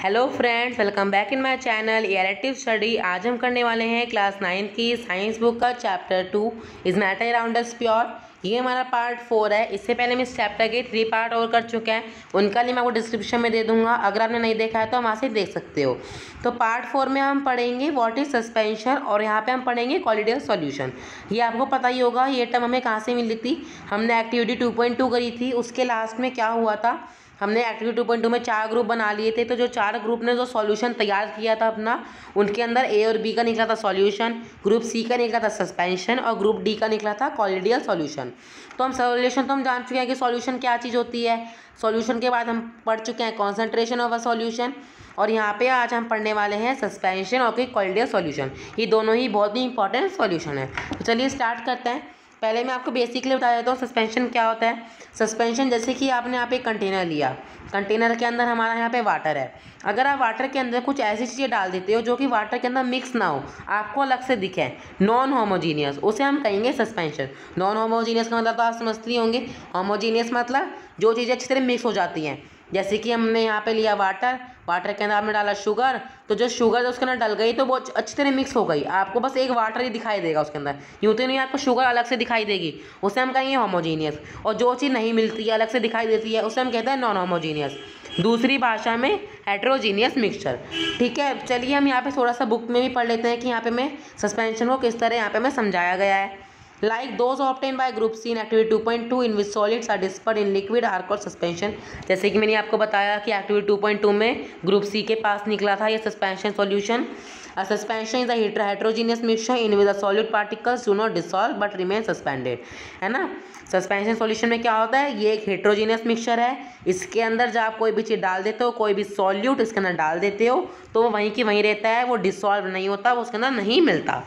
Hello friends, welcome back in my channel एआरटिव study. आज हम करने वाले हैं क्लास 9 की साइंस बुक का chapter 2 is matter around us pure. ये हमारा पार्ट 4 है। इससे पहले हम इस चैप्टर के 3 पार्ट और कर चुके हैं, उनका लिंक मैं आपको डिस्क्रिप्शन में दे दूंगा। अगर आपने नहीं देखा है तो वहाँ से देख सकते हो। तो पार्ट 4 में हम पढ़ेंगे व्हाट इज सस्पेंशन और यहाँ पे हम पढ़ेंगे कॉलिडियल सॉल्यूशन। ये आपको पता ही होगा, ये टर्म हमें कहाँ से मिली थी। हमने एक्टिविटी 2.2 करी थी, उसके लास्ट में क्या हुआ था, हमने एक्टिविटी 2.2 में 4 ग्रुप बना लिए थे। तो जो 4 ग्रुप ने जो सॉल्यूशन तैयार किया था अपना, उनके अंदर ए और बी का निकला था सॉल्यूशन, ग्रुप सी का निकला था सस्पेंशन और ग्रुप डी का निकला था कॉलिडियल सॉल्यूशन। तो हम सॉल्यूशन तो हम जान चुके हैं कि सॉल्यूशन क्या चीज़ होती है। सॉल्यूशन के बाद हम पढ़ चुके हैं कॉन्सेंट्रेशन ऑफ अ सॉल्यूशन, और यहाँ पे आज हम पढ़ने वाले हैं सस्पेंशन और कॉलिडियल सॉल्यूशन। ये दोनों ही बहुत ही इंपॉर्टेंट सॉल्यूशन है। तो चलिए स्टार्ट करते हैं। पहले मैं आपको बेसिकली बता देता हूँ सस्पेंशन क्या होता है। सस्पेंशन जैसे कि आपने यहाँ पे कंटेनर लिया, कंटेनर के अंदर हमारा यहाँ पे वाटर है। अगर आप वाटर के अंदर कुछ ऐसी चीज़ें डाल देते हो जो कि वाटर के अंदर मिक्स ना हो, आपको अलग से दिखे, नॉन होमोजीनियस, उसे हम कहेंगे सस्पेंशन। नॉन होमोजीनियस का मतलब तो आप समझते ही होंगे। होमोजीनियस मतलब जो चीज़ें अच्छी तरह मिक्स हो जाती हैं। जैसे कि हमने यहाँ पे लिया वाटर, वाटर के अंदर आपने डाला शुगर, तो जो शुगर उसके अंदर डल गई तो वो अच्छी तरह मिक्स हो गई, आपको बस एक वाटर ही दिखाई देगा उसके अंदर, यूँ तो नहीं आपको शुगर अलग से दिखाई देगी, उसे हम कहेंगे होमोजीनियस। और जो चीज़ नहीं मिलती है, अलग से दिखाई देती है, उसे हम कहते हैं नॉन होमोजीनियस, दूसरी भाषा में हेट्रोजीनियस मिक्सचर। ठीक है, चलिए हम यहाँ पे थोड़ा सा बुक में भी पढ़ लेते हैं कि यहाँ पे मैं सस्पेंशन को किस तरह यहाँ पे मैं समझाया गया है। Like those obtained by group C in activity 2.2 in which solids are dispersed in liquid are called suspension। जैसे कि मैंने आपको बताया कि एक्टिविटी 2.2 में ग्रुप सी के पास निकला था ये suspension solution. A suspension is a heterogeneous mixture in which the solute particles do not dissolve but remain suspended, है ना। सस्पेंशन सॉल्यूशन में क्या होता है, ये एक हेट्रोजीनियस मिक्सचर है। इसके अंदर जब आप कोई भी चीज़ डाल देते हो, कोई भी सॉल्यूट इसके अंदर डाल देते हो, तो वो वहीं की वहीं रहता है, वो डिसॉल्व नहीं होता, वो उसके अंदर नहीं मिलता।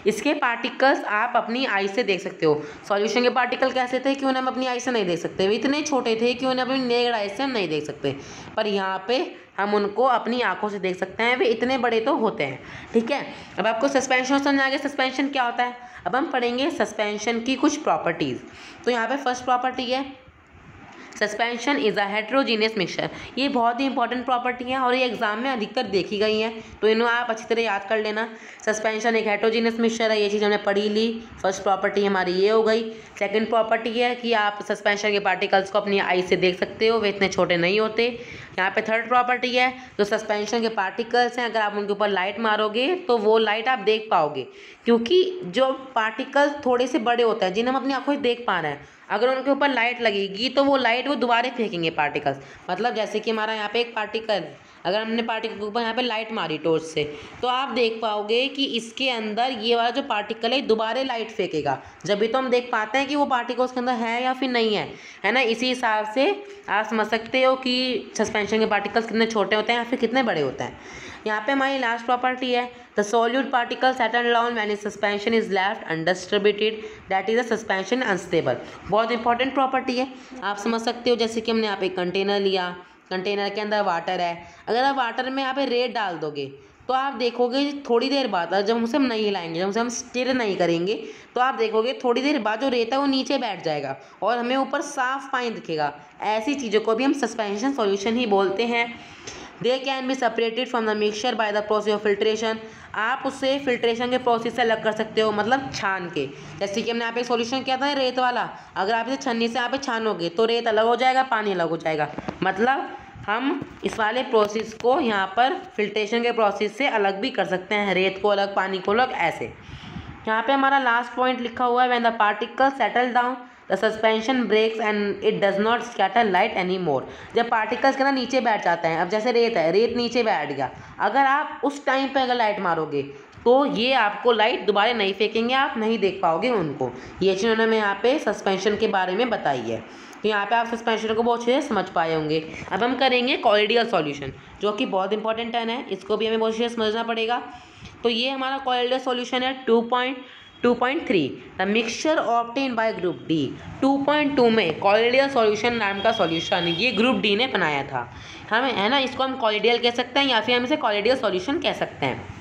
इसके पार्टिकल्स आप अपनी आई से देख सकते हो। सॉल्यूशन के पार्टिकल कैसे थे कि उन्हें हम अपनी आई से नहीं देख सकते, वे इतने छोटे थे कि उन्हें अपनी नेक्ड आई से हम नहीं देख सकते, पर यहाँ पे हम उनको अपनी आंखों से देख सकते हैं, वे इतने बड़े तो होते हैं। ठीक है, अब आपको सस्पेंशन समझ आ गया सस्पेंशन क्या होता है। अब हम पढ़ेंगे सस्पेंशन की कुछ प्रॉपर्टीज़। तो यहाँ पे फर्स्ट प्रॉपर्टी है suspension is a heterogeneous mixture. ये बहुत ही इंपॉर्टेंट प्रॉपर्टी है और ये एग्जाम में अधिकतर देखी गई हैं, तो इन्हें आप अच्छी तरह याद कर लेना। सस्पेंशन एक हेट्रोजीनियस मिक्सचर है, ये चीज़ हमने पढ़ी ली। फर्स्ट प्रॉपर्टी हमारी ये हो गई। सेकंड प्रॉपर्टी है कि आप सस्पेंशन के पार्टिकल्स को अपनी आई से देख सकते हो, वे इतने छोटे नहीं होते। यहाँ पे थर्ड प्रॉपर्टी है जो सस्पेंशन के पार्टिकल्स हैं, अगर आप उनके ऊपर लाइट मारोगे तो वो लाइट आप देख पाओगे, क्योंकि जो पार्टिकल्स थोड़े से बड़े होते हैं जिन्हें हम अपनी आंखों से देख पा रहे हैं, अगर उनके ऊपर लाइट लगेगी तो वो लाइट वो दोबारा फेंकेंगे पार्टिकल्स। मतलब जैसे कि हमारा यहाँ पे एक पार्टिकल, अगर हमने पार्टिकल के ऊपर यहाँ पे लाइट मारी टॉर्च से, तो आप देख पाओगे कि इसके अंदर ये वाला जो पार्टिकल है दोबारा लाइट फेंकेगा, जब भी तो हम देख पाते हैं कि वो पार्टिकल उसके अंदर है या फिर नहीं है ना। इसी हिसाब से आप समझ सकते हो कि सस्पेंशन के पार्टिकल्स कितने छोटे होते हैं या फिर कितने बड़े होते हैं। यहाँ पे हमारी लास्ट प्रॉपर्टी है the solute particle settle down when is suspension is left undistributed that is a suspension unstable. बहुत इंपॉर्टेंट प्रॉपर्टी है, आप समझ सकते हो। जैसे कि हमने यहाँ पे कंटेनर लिया, कंटेनर के अंदर वाटर है, अगर आप वाटर में यहाँ पे रेत डाल दोगे तो आप देखोगे थोड़ी देर बाद, जब हम उसे हम नहीं हिलाएंगे, जब उसे हम स्टिर नहीं करेंगे, तो आप देखोगे थोड़ी देर बाद जो रेत है वो नीचे बैठ जाएगा और हमें ऊपर साफ पानी दिखेगा। ऐसी चीज़ों को भी हम सस्पेंशन सॉल्यूशन ही बोलते हैं। They can be separated from the mixture by the process of filtration. आप उससे फिल्ट्रेशन के प्रोसेस से अलग कर सकते हो, मतलब छान के। जैसे कि हमने यहाँ पे सॉल्यूशन किया था रेत वाला, अगर आप इसे छन्नी से यहाँ पे छानोगे तो रेत अलग हो जाएगा, पानी अलग हो जाएगा। मतलब हम इस वाले प्रोसेस को यहाँ पर फिल्ट्रेशन के प्रोसेस से अलग भी कर सकते हैं, रेत को अलग, पानी को अलग, ऐसे। यहाँ पे हमारा लास्ट पॉइंट लिखा हुआ है when the particle settle down the suspension breaks and it does not scatter light any more. जब पार्टिकल्स के ना नीचे बैठ जाते हैं, अब जैसे रेत है, रेत नीचे बैठ गया, अगर आप उस टाइम पे अगर लाइट मारोगे तो ये आपको लाइट दोबारा नहीं फेंकेंगे, आप नहीं देख पाओगे उनको। ये चीज़ उन्होंने यहाँ पे सस्पेंशन के बारे में बताई है। तो यहाँ पे आप सस्पेंशन को बहुत अच्छे से समझ पाए होंगे। अब हम करेंगे कॉलिडियल सॉल्यूशन, जो कि बहुत इंपॉर्टेंट टर्म है, इसको भी हमें बहुत अच्छे से समझना पड़ेगा। तो ये हमारा कॉलिडियल सॉल्यूशन है 2.3 the mixture obtain bye group D. 2.2 में कॉलिडियल सॉल्यूशन नाम का सॉल्यूशन ये ग्रुप डी ने बनाया था, हमें है ना, इसको हम कॉलिडियल कह सकते हैं या फिर हम इसे कॉलिडियल सॉल्यूशन कह सकते हैं।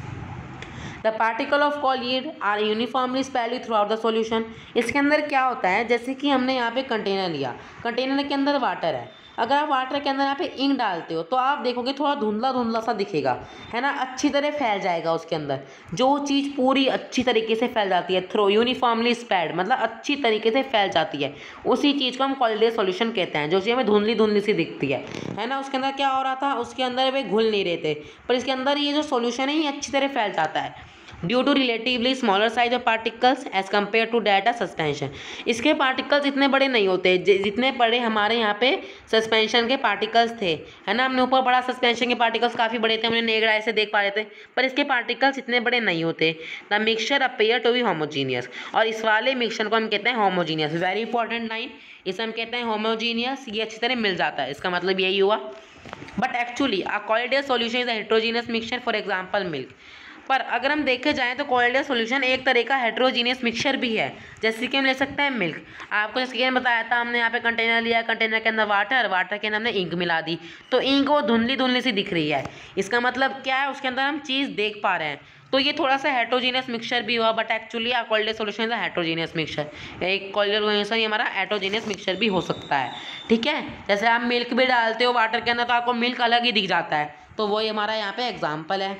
The particle of colloid are uniformly spread throughout the solution. इसके अंदर क्या होता है, जैसे कि हमने यहाँ पे कंटेनर लिया, कंटेनर के अंदर वाटर है, अगर आप वाटर के अंदर यहाँ पे इंक डालते हो तो आप देखोगे थोड़ा धुंधला धुंधला सा दिखेगा, है ना, अच्छी तरह फैल जाएगा उसके अंदर। जो चीज़ पूरी अच्छी तरीके से फैल जाती है, थ्रो यूनिफॉर्मली स्प्रेड मतलब अच्छी तरीके से फैल जाती है, उसी चीज़ को हम कॉलिडेज सॉल्यूशन कहते हैं। जो चीज़ हमें धुंधली धुंधली सी दिखती है ना, उसके अंदर क्या हो रहा था, उसके अंदर वे घुल नहीं रहे थे, पर इसके अंदर ये जो सॉल्यूशन है ये अच्छी तरह फैल जाता है due to relatively smaller size of particles as compare to data suspension. इसके पार्टिकल्स इतने बड़े नहीं होते जितने बड़े हमारे यहाँ पे सस्पेंशन के पार्टिकल्स थे, है ना। हमने ऊपर बड़ा सस्पेंशन के पार्टिकल्स काफ़ी बड़े थे, हमने नेक्ड आई से देख पा रहे थे, पर इसके पार्टिकल्स इतने बड़े नहीं होते। The mixture appear to be homogeneous, और इस वाले मिक्सचर को हम कहते हैं होमोजीनियस। वेरी इंपॉर्टेंट लाइन, इसे हम कहते हैं होमोजीनियस, ये अच्छी तरह मिल जाता है, इसका मतलब यही हुआ। But actually a colloidal solution is a heterogeneous mixture, for example milk. पर अगर हम देखे जाएँ तो कॉलिडेज सॉल्यूशन एक तरह का हेट्रोजीनियस मिक्सचर भी है, जैसे कि हम ले सकते हैं मिल्क। आपको जैसे कि मैंने बताया था, हमने यहाँ पे कंटेनर लिया, कंटेनर के अंदर वाटर, वाटर के अंदर हमने इंक मिला दी, तो इंक वो धुंधली धुंधली सी दिख रही है। इसका मतलब क्या है, उसके अंदर हम चीज़ देख पा रहे हैं, तो ये थोड़ा सा हेट्रोजीनियस मिक्सचर भी हुआ। But actually a colloidal solution is a heterogeneous mixture. एक कॉलिडेज सॉल्यूशन ये हमारा हेट्रोजीनियस मिक्सचर भी हो सकता है, ठीक है। जैसे आप मिल्क भी डालते हो वाटर के अंदर तो आपको मिल्क अलग ही दिख जाता है, तो वही हमारा यहाँ पे एग्जाम्पल है।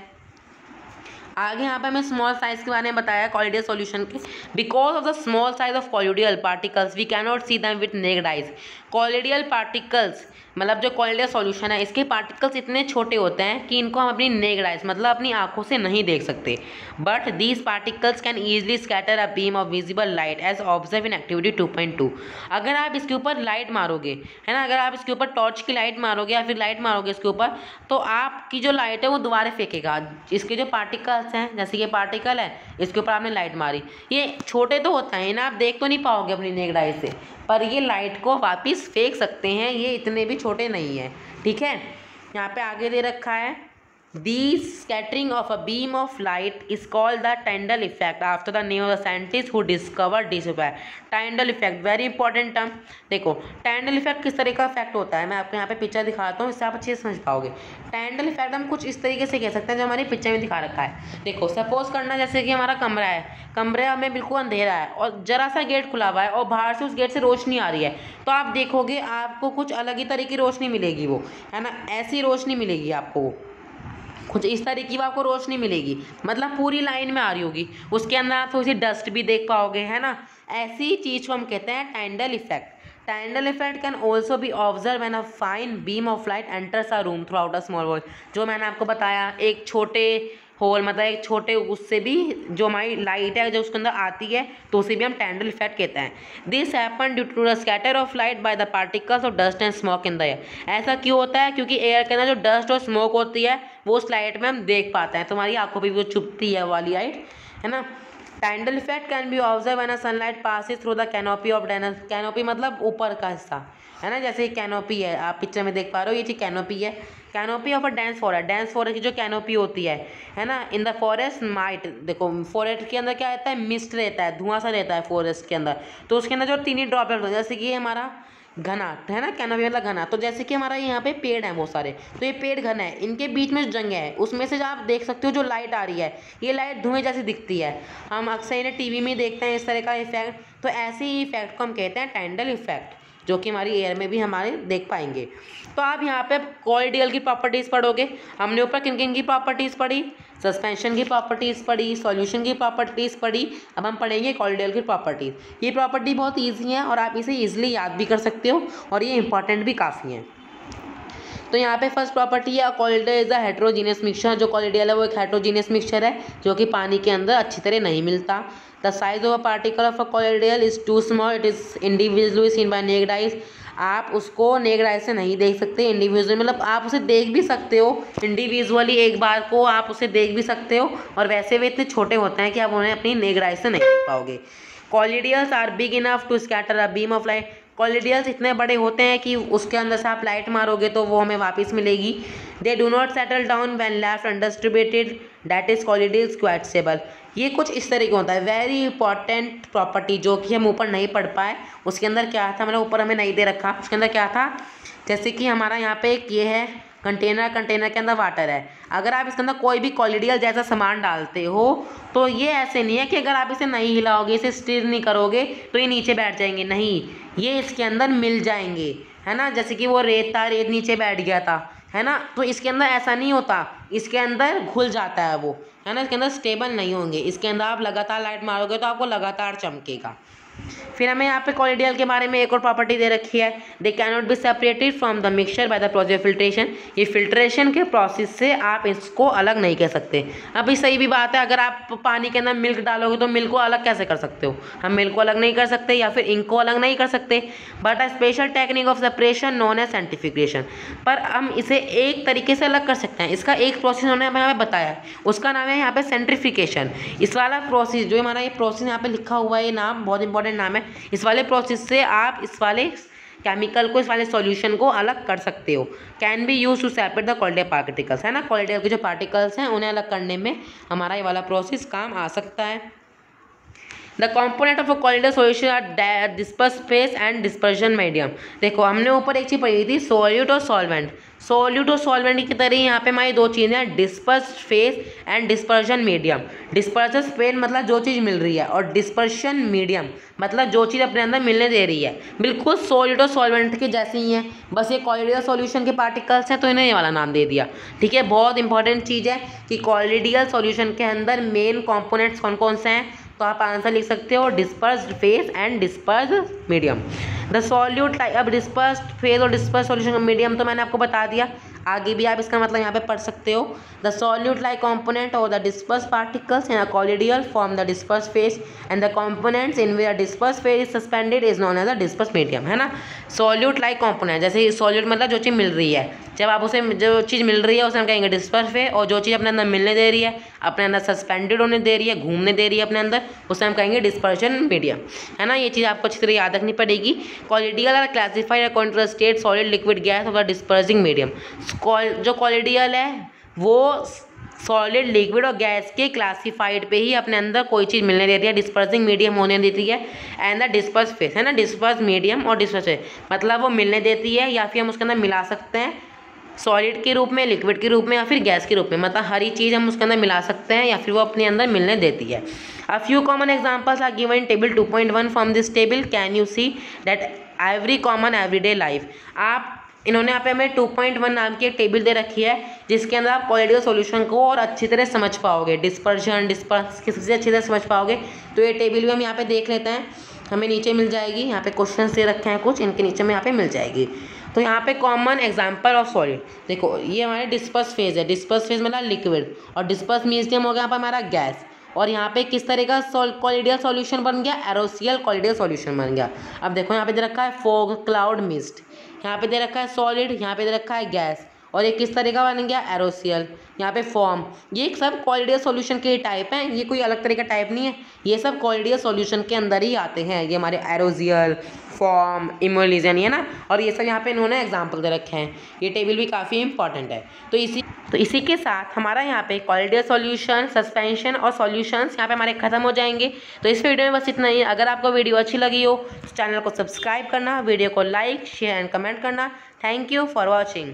आगे यहाँ पे हमें स्मॉल साइज के बारे में बताया कॉलिडियल सॉल्यूशन के। Because of the small size of colloidal particles we can not see them with naked eyes. Colloidal particles मतलब जो कॉलिडियल सॉल्यूशन है, इसके पार्टिकल्स इतने छोटे होते हैं कि इनको हम अपनी नेक्ड आइज मतलब अपनी आंखों से नहीं देख सकते। But these particles can easily scatter a beam of visible light as observe in activity 2.2। अगर आप इसके ऊपर लाइट मारोगे, है ना, अगर आप इसके ऊपर टॉर्च की लाइट मारोगे या फिर लाइट मारोगे इसके ऊपर, तो आपकी जो लाइट है वो दोबारा फेंकेगा। इसके जो पार्टिकल्स हैं, जैसे ये पार्टिकल है, इसके ऊपर आपने लाइट मारी, ये छोटे तो होते हैं ना, आप देख तो नहीं पाओगे अपनी नेक्ड आई से, पर ये लाइट को वापस फेंक सकते हैं, ये इतने भी छोटे नहीं हैं, ठीक है। यहाँ पे आगे दे रखा है The scattering of a beam of light is called the Tyndall effect after the name of the scientist who discovered this effect. Tyndall effect very important term। देखो Tyndall effect किस तरह का इफेक्ट होता है, मैं आपको यहाँ पे पिक्चर दिखाता हूँ, इससे आप अच्छे से समझ पाओगे। Tyndall effect हम कुछ इस तरीके से कह सकते हैं जो हमारी पिक्चर में दिखा रखा है। देखो सपोज करना जैसे कि हमारा कमरा है, कमरे में बिल्कुल अंधेरा है और जरा सा गेट खुला हुआ है और बाहर से उस गेट से रोशनी आ रही है, तो आप देखोगे आपको कुछ अलग ही तरह की रोशनी मिलेगी, वो है ना, ऐसी रोशनी मिलेगी आपको, कुछ इस तरीके की आपको रोशनी मिलेगी, मतलब पूरी लाइन में आ रही होगी, उसके अंदर आप थोड़ी सी डस्ट भी देख पाओगे, है ना। ऐसी चीज़ को हम कहते हैं Tyndall effect. Tyndall effect can also be observe when a fine beam of light enters a room throughout a small hole. जो मैंने आपको बताया, एक छोटे होल मतलब एक छोटे उससे भी जो हमारी लाइट है जो उसके अंदर आती है, तो उसे भी हम टाइंडल इफेक्ट कहते हैं। This happen due to the scatter of light by the particles of dust and smoke in the air. ऐसा क्यों होता है? क्योंकि एयर के अंदर जो डस्ट और स्मोक होती है वो उस लाइट में हम देख पाते हैं, तुम्हारी आंखों पर भी वो चुभती है वाली लाइट, है ना। Tyndall effect can be observe when a sunlight passes through the canopy of dense. Canopy मतलब ऊपर का हिस्सा, है ना, जैसे कैनोपी है, आप पिक्चर में देख पा रहे हो, ये चीज़ कैनोपी है। Canopy of a dense forest, dense forest की जो कैनोपी होती है ना, इन द फॉरेस्ट माइट, देखो फॉरेस्ट के अंदर क्या रहता है, मिस्ट रहता है, धुआं सा रहता है फॉरेस्ट के अंदर, तो उसके अंदर जो तीनी ड्रॉपलेट होते हैं, जैसे कि ये हमारा घना है ना, कैनोपी वाला घना, तो जैसे कि हमारा यहाँ पे पेड़ है बहुत सारे, तो ये पेड़ घना है, इनके बीच में जो जंग है उसमें से जो आप देख सकते हो जो लाइट आ रही है, ये लाइट धुएं जैसी दिखती है, हम अक्सर इन्हें टीवी में देखते हैं इस तरह का इफेक्ट, तो ऐसे ही इफेक्ट को हम कहते हैं टाइंडल इफेक्ट, जो कि हमारी एयर में भी हमारे देख पाएंगे। तो आप यहाँ पे कॉलिडियल की प्रॉपर्टीज़ पढ़ोगे। हमने ऊपर किन किन की प्रॉपर्टीज़ पढ़ी, सस्पेंशन की प्रॉपर्टीज़ पढ़ी, सॉल्यूशन की प्रॉपर्टीज़ पढ़ी, अब हम पढ़ेंगे कॉलिडियल की प्रॉपर्टीज़। ये प्रॉपर्टी बहुत ईजी है और आप इसे ईजिली याद भी कर सकते हो और ये इंपॉर्टेंट भी काफ़ी है। तो यहाँ पे फर्स्ट प्रॉपर्टी है कॉलिडियल इज अ हेट्रोजीनियस मिक्सचर। जो कॉलिडियल है वो एक हेट्रोजीनियस मिक्सचर है जो कि पानी के अंदर अच्छी तरह नहीं मिलता। The size of a particle of a colloidal is too small, it is individually seen by naked eyes. आप उसको नेक्ड आई से नहीं देख सकते, इंडिविजुअल मतलब आप उसे देख भी सकते हो, इंडिविजुअली एक बार को आप उसे देख भी सकते हो, और वैसे वे इतने छोटे होते हैं कि आप उन्हें अपनी नेक्ड आई से नहीं देख पाओगे। Colloidals are big enough to scatter a beam of light. Colloidals इतने बड़े होते हैं कि उसके अंदर से आप लाइट मारोगे तो वो हमें वापस मिलेगी। They do not settle down when left undistributed, that is colloidals quite stable. ये कुछ इस तरह का होता है, वेरी इंपॉर्टेंट प्रॉपर्टी जो कि हम ऊपर नहीं पढ़ पाए। उसके अंदर क्या था, मतलब ऊपर हमें नहीं दे रखा, उसके अंदर क्या था, जैसे कि हमारा यहाँ पे एक ये है कंटेनर के अंदर वाटर है। अगर आप इसके अंदर कोई भी कॉलिडियल जैसा सामान डालते हो तो ये ऐसे नहीं है कि अगर आप इसे नहीं हिलाओगे, इसे स्टिर नहीं करोगे तो ये नीचे बैठ जाएंगे, नहीं, ये इसके अंदर मिल जाएंगे, है ना। जैसे कि वो रेत नीचे बैठ गया था, है ना, तो इसके अंदर ऐसा नहीं होता, इसके अंदर घुल जाता है वो, है ना। इसके अंदर स्टेबल नहीं होंगे, इसके अंदर आप लगातार लाइट मारोगे तो आपको लगातार चमकेगा। फिर हमें यहाँ पे कॉलिडियल के बारे में एक और प्रॉपर्टी दे रखी है, they can not be separated from the mixture by the process of filtration. ये फिल्ट्रेशन के प्रोसेस से आप इसको अलग नहीं कर सकते। अभी सही भी बात है, अगर आप पानी के अंदर मिल्क डालोगे तो मिल्क को अलग कैसे कर सकते हो, हम मिल्क को अलग नहीं कर सकते या फिर इंक को अलग नहीं कर सकते, but a special technique of separation known as centrifugation. पर हम इसे एक तरीके से अलग कर सकते हैं, इसका एक प्रोसेस उन्होंने हमें यहाँ पे बताया है, उसका नाम है यहाँ पे सेंट्रीफिकेशन। इस वाला प्रोसेस जो हमारा ये प्रोसेस यहाँ पे लिखा हुआ है, ये नाम बहुत इंपॉर्टेंट नाम है, इस वाले प्रोसेस से आप इस वाले केमिकल को, इस वाले सॉल्यूशन को अलग कर सकते हो। Can be use to separate the colloidal particles, है ना, कॉलिडियल के जो पार्टिकल्स हैं उन्हें अलग करने में हमारा ये वाला प्रोसेस काम आ सकता है। The component of a colloidal solution are disperse phase and dispersion medium. देखो हमने ऊपर एक चीज़ पढ़ी थी, सोल्यूट और सॉल्वेंट। सोल्यूट और सॉल्वेंट की तरह यहाँ पे हमारी दो चीज़ें हैं, disperse phase and dispersion medium. Disperse phase मतलब जो चीज़ मिल रही है, और डिस्पर्शन मीडियम मतलब जो चीज़ अपने अंदर मिलने दे रही है। बिल्कुल सोल्यूट और सॉल्वेंट के जैसे ही हैं, बस ये कॉलिडियल सॉल्यूशन के पार्टिकल्स हैं तो इन्हें ये वाला नाम दे दिया। ठीक है, बहुत इंपॉर्टेंट चीज़ है कि कॉलिडियल सॉल्यूशन के अंदर मेन कॉम्पोनेंट्स कौन कौन से हैं, तो आप आंसर लिख सकते हो dispersed phase and dispersed medium. The solute like, अब डिस्पर्स्ड फेस और डिस्पर्स्ड सॉल्यूशन मीडियम तो मैंने आपको बता दिया, आगे भी आप इसका मतलब यहाँ पे पढ़ सकते हो। The solute like component or the disperse particles in a colloidal form the disperse phase and the components in which disperse phase is suspended is known as a disperse medium, है ना। सॉल्यूट लाइक कॉम्पोनेंट, जैसे solute मतलब जो चीज़ मिल रही है, जब आप उसे जो चीज़ मिल रही है उसे हम कहेंगे डिस्पर्स फेस, और जो चीज़ अपने अंदर मिलने दे रही है, अपने अंदर सस्पेंडेड होने दे रही है, घूमने दे रही है अपने अंदर, उसे हम कहेंगे डिस्पर्शन मीडियम, है ना। ये चीज़ आपको अच्छी तरह याद रखनी पड़ेगी। Colloidal are classified according to the state solid liquid gas of the dispersing medium. जो कॉलिडियल है वो सॉलिड लिक्विड और गैस के क्लासिफाइड पे ही अपने अंदर कोई चीज़ मिलने देती है, डिस्पर्सिंग मीडियम होने देती है, एंड द डिस्पर्स फेस, है ना। डिस्पर्स मीडियम और डिस्पर्स फेस मतलब वो मिलने देती है या फिर हम उसके अंदर मिला सकते हैं सॉलिड के रूप में, लिक्विड के रूप में या फिर गैस के रूप में, मतलब हर ही चीज़ हम उसके अंदर मिला सकते हैं या फिर वो अपने अंदर मिलने देती है। A few common examples are given in table 2.1 from this table, can you see that every common everyday life. आप इन्होंने यहाँ पे हमें 2.1 नाम की एक टेबल दे रखी है जिसके अंदर आप कॉलिडियल सॉल्यूशन को और अच्छी तरह समझ पाओगे, डिस्पर्शन डिस्पर्स किसी अच्छी तरह समझ पाओगे। तो ये टेबल भी हम यहाँ पे देख लेते हैं, हमें नीचे मिल जाएगी, यहाँ पे क्वेश्चन दे रखे हैं कुछ, इनके नीचे में यहाँ पे मिल जाएगी। तो यहाँ पे कॉमन एग्जांपल ऑफ सॉलिड, देखो ये हमारे डिस्पर्स फेज है, डिस्पर्स फेज मतलब लिक्विड, और डिस्पर्स मीडियम हो गया यहाँ पर हमारा गैस, और यहाँ पे किस तरह का कॉलिडियल सॉल्यूशन बन गया, एरोसियल कॉलिडियल सॉल्यूशन बन गया। अब देखो यहाँ पे दे रखा है फॉग, क्लाउड, मिस्ट, यहाँ पे दे रखा है सॉलिड, यहाँ पे दे रखा है गैस, और ये किस तरह का बन गया, एरोसियल, यहाँ पे फॉर्म। ये सब कॉलिडियल सॉल्यूशन के टाइप हैं, ये कोई अलग तरह का टाइप नहीं है, ये सब कॉलिडियल सॉल्यूशन के अंदर ही आते हैं, ये हमारे एरोसियल, फॉर्म, इमोलिजन, है ना। और ये सब यहाँ पे इन्होंने एग्जाम्पल दे रखे हैं, ये टेबल भी काफ़ी इंपॉर्टेंट है। तो इसी के साथ हमारा यहाँ पे कॉलिडियल सॉल्यूशन, सस्पेंशन और सॉल्यूशंस यहाँ पे हमारे खत्म हो जाएंगे। तो इस वीडियो में बस इतना ही। अगर आपको वीडियो अच्छी लगी हो तो चैनल को सब्सक्राइब करना, वीडियो को लाइक, शेयर एंड कमेंट करना। Thank you for watching.